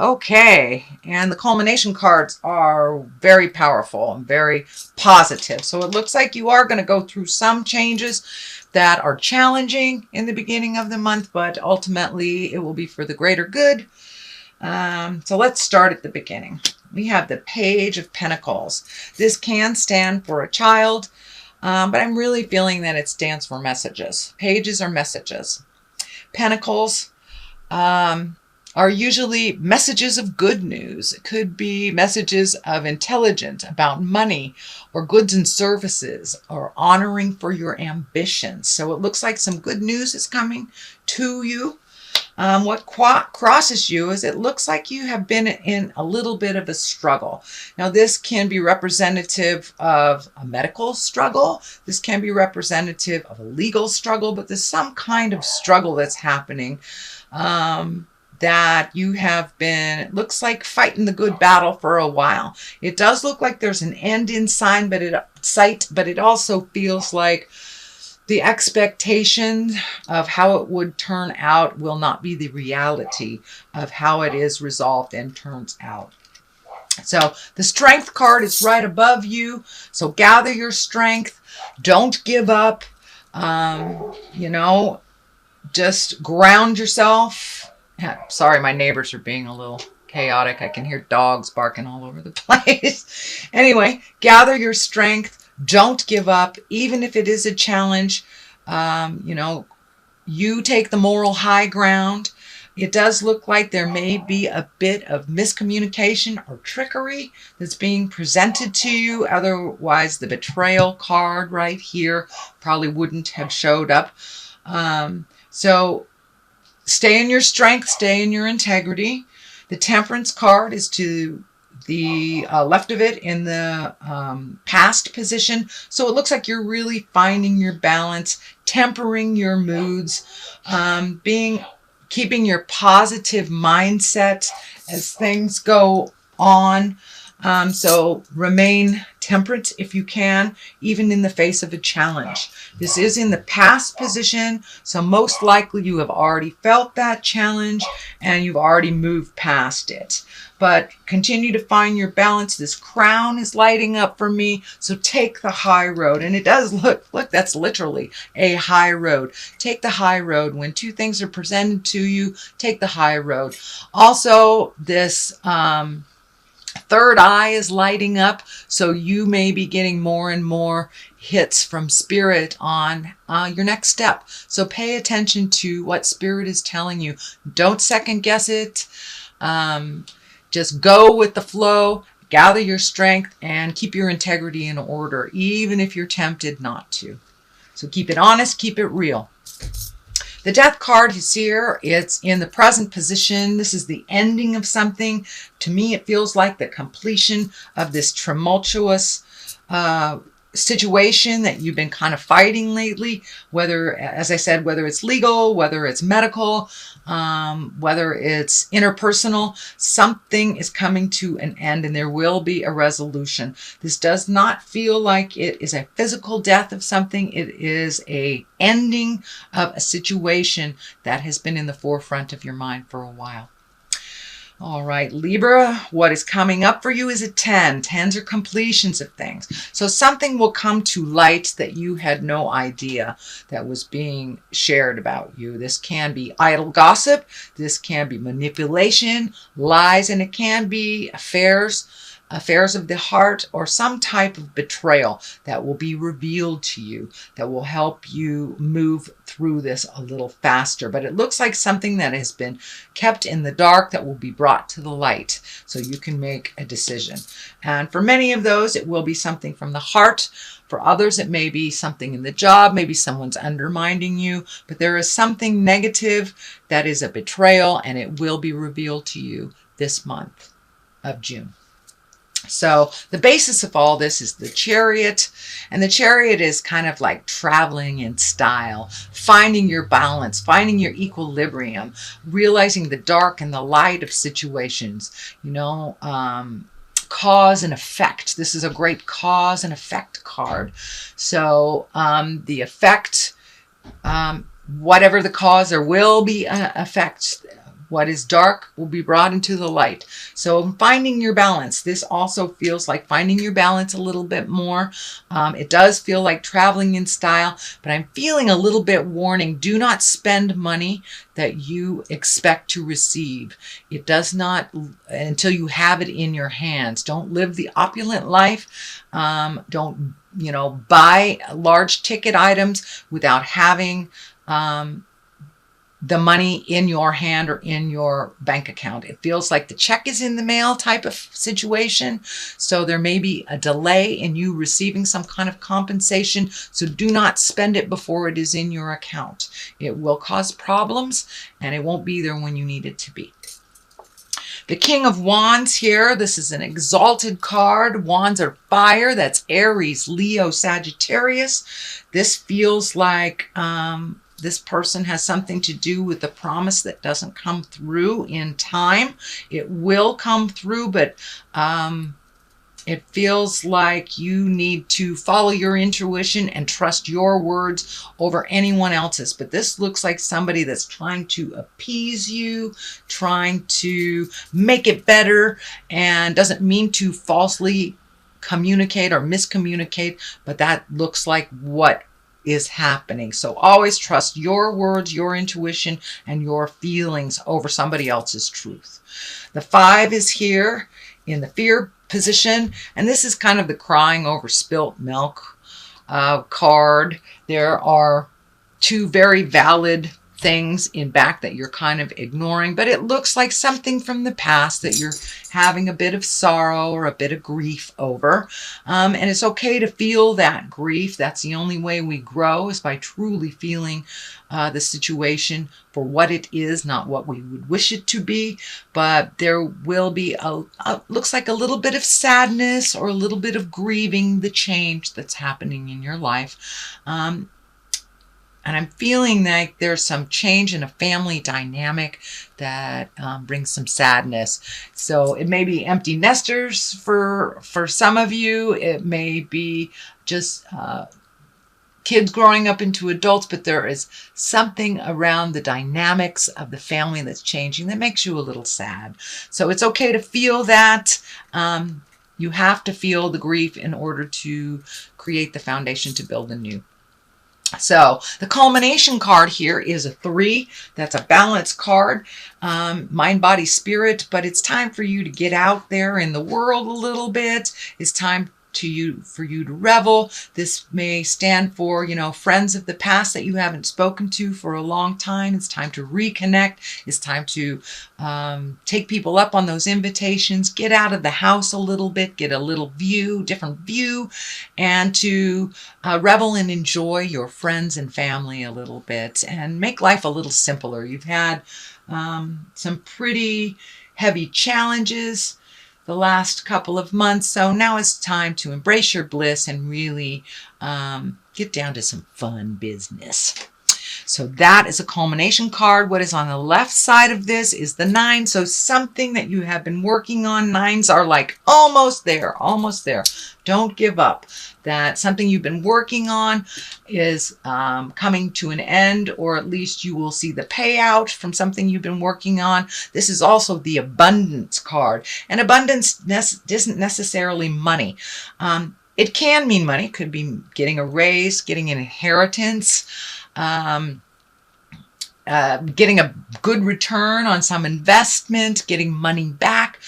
Okay, and the culmination cards are very powerful and very positive. So it looks like you are going to go through some changes that are challenging in the beginning of the month, but ultimately it will be for the greater good. So let's start at the beginning. We have the Page of Pentacles. This can stand for a child, but I'm really feeling that it stands for messages. Pages are messages. Pentacles are usually messages of good news. It could be messages of intelligence about money or goods and services or honoring for your ambitions. So it looks like some good news is coming to you. What crosses you is it looks like you have been in a little bit of a struggle. Now, this can be representative of a medical struggle. This can be representative of a legal struggle, but there's some kind of struggle that's happening that you have been, it looks like, fighting the good battle for a while. It does look like there's an end in sight, but it also feels like the expectation of how it would turn out will not be the reality of how it is resolved and turns out. So the Strength card is right above you. So gather your strength. Don't give up. Just ground yourself. Sorry, my neighbors are being a little chaotic. I can hear dogs barking all over the place. Anyway, gather your strength. Don't give up, even if it is a challenge. You take the moral high ground. It does look like there may be a bit of miscommunication or trickery that's being presented to you. Otherwise, the Betrayal card right here probably wouldn't have showed up. So stay in your strength, stay in your integrity. The Temperance card is to the left of it in the past position. So it looks like you're really finding your balance, tempering your moods, keeping your positive mindset as things go on. So remain temperate if you can, even in the face of a challenge. This is in the past position, so most likely you have already felt that challenge and you've already moved past it. But continue to find your balance. This Crown is lighting up for me, so take the high road. And it does look, that's literally a high road. Take the high road. When two things are presented to you, take the high road. Also, this third eye is lighting up, so you may be getting more and more hits from Spirit on your next step. So pay attention to what Spirit is telling you. Don't second guess it. Just go with the flow, gather your strength, and keep your integrity in order, even if you're tempted not to. So keep it honest, keep it real. The Death card is here. It's in the present position. This is the ending of something. To me, it feels like the completion of this tumultuous situation that you've been kind of fighting lately, whether, as I said, whether it's legal, whether it's medical, whether it's interpersonal, something is coming to an end and there will be a resolution. This does not feel like it is a physical death of something. It is a ending of a situation that has been in the forefront of your mind for a while. All right, Libra, what is coming up for you is a 10. 10s are completions of things. So something will come to light that you had no idea that was being shared about you. This can be idle gossip. This can be manipulation, lies, and it can be affairs of the heart, or some type of betrayal that will be revealed to you that will help you move through this a little faster. But it looks like something that has been kept in the dark that will be brought to the light so you can make a decision. And for many of those, it will be something from the heart. For others, it may be something in the job. Maybe someone's undermining you. But there is something negative that is a betrayal, and it will be revealed to you this month of June. So the basis of all this is the Chariot, and the Chariot is kind of like traveling in style, finding your balance, finding your equilibrium, realizing the dark and the light of situations, cause and effect. This is a great cause and effect card. So the effect, whatever the cause, there will be an effect. What is dark will be brought into the light. So finding your balance. This also feels like finding your balance a little bit more. It does feel like traveling in style, but I'm feeling a little bit warning. Do not spend money that you expect to receive. It does not, until you have it in your hands. Don't live the opulent life. Don't, buy large ticket items without having the money in your hand or in your bank account. It feels like the check is in the mail type of situation. So there may be a delay in you receiving some kind of compensation. So do not spend it before it is in your account. It will cause problems and it won't be there when you need it to be. The King of Wands here, this is an exalted card. Wands are fire. That's Aries, Leo, Sagittarius. This feels like this person has something to do with the promise that doesn't come through in time. It will come through, but it feels like you need to follow your intuition and trust your words over anyone else's. But this looks like somebody that's trying to appease you, trying to make it better, and doesn't mean to falsely communicate or miscommunicate, but that looks like what is happening. So always trust your words, your intuition, and your feelings over somebody else's truth. The 5 is here in the fear position, and this is kind of the crying over spilt milk card. There are 2 very valid things in back that you're kind of ignoring, but it looks like something from the past that you're having a bit of sorrow or a bit of grief over. And it's okay to feel that grief. That's the only way we grow, is by truly feeling the situation for what it is, not what we would wish it to be. But there will be looks like a little bit of sadness or a little bit of grieving the change that's happening in your life. And I'm feeling like there's some change in a family dynamic that brings some sadness. So it may be empty nesters for some of you. It may be just kids growing up into adults, but there is something around the dynamics of the family that's changing that makes you a little sad. So it's okay to feel that. You have to feel the grief in order to create the foundation to build anew. So the culmination card here is a 3. That's a balance card, mind, body, spirit. But it's time for you to get out there in the world a little bit. It's time for you to revel. This may stand for, friends of the past that you haven't spoken to for a long time. It's time to reconnect. It's time to take people up on those invitations, get out of the house a little bit, get a little different view, and to revel and enjoy your friends and family a little bit and make life a little simpler. You've had some pretty heavy challenges the last couple of months. So now it's time to embrace your bliss and really get down to some fun business. So that is a culmination card. What is on the left side of this is the 9. So something that you have been working on. 9s are like almost there, almost there. Don't give up. That something you've been working on is coming to an end, or at least you will see the payout from something you've been working on. This is also the abundance card. And abundance isn't necessarily money. It can mean money. It could be getting a raise, getting an inheritance, getting a good return on some investment, getting money back.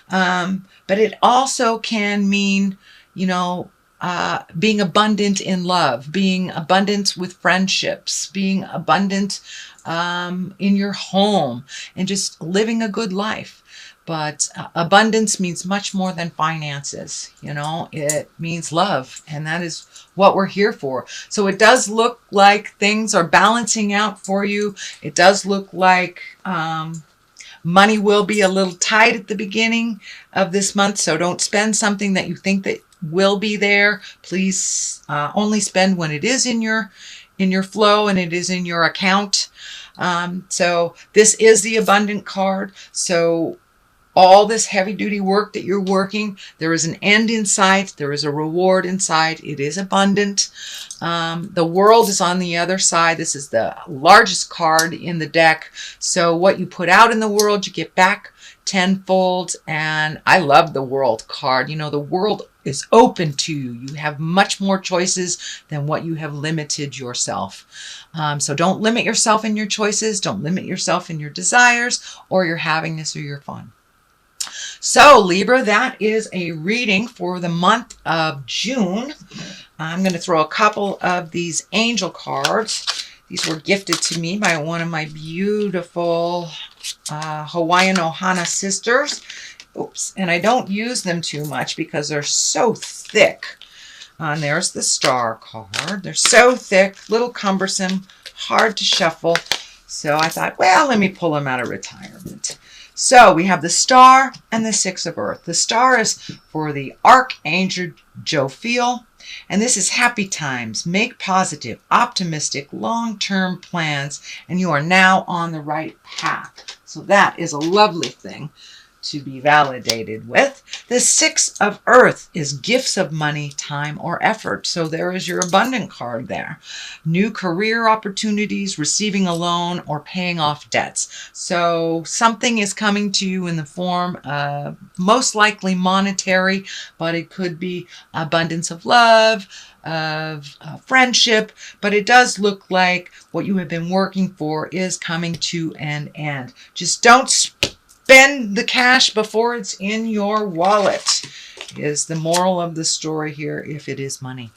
But it also can mean, being abundant in love, being abundant with friendships, being abundant in your home, and just living a good life. But abundance means much more than finances. It means love, and that is what we're here for. So it does look like things are balancing out for you. It does look like money will be a little tight at the beginning of this month. So don't spend something that you think that will be there. Please only spend when it is in your flow and it is in your account. So this is the abundant card. So all this heavy duty work that you're working, there is an end in sight. There is a reward in sight. It is abundant. The world is on the other side. This is the largest card in the deck. So what you put out in the world, you get back tenfold. And I love the world card. You know, the world is open to you. You have much more choices than what you have limited yourself. So don't limit yourself in your choices. Don't limit yourself in your desires or your happiness or your fun. So Libra, that is a reading for the month of June. I'm going to throw a couple of these angel cards. These were gifted to me by one of my beautiful Hawaiian Ohana sisters. Oops, and I don't use them too much because they're so thick. And there's the star card. They're so thick, little cumbersome, hard to shuffle. So I thought, well, let me pull them out of retirement. So we have the star and the 6 of earth. The star is for the Archangel Jophiel. And this is happy times. Make positive, optimistic, long-term plans. And you are now on the right path. So that is a lovely thing to be validated with. The 6 of earth is gifts of money, time, or effort. So there is your abundant card there. New career opportunities, receiving a loan, or paying off debts. So something is coming to you in the form of most likely monetary, but it could be abundance of love, of friendship, but it does look like what you have been working for is coming to an end. Just don't spend the cash before it's in your wallet, is the moral of the story here, if it is money.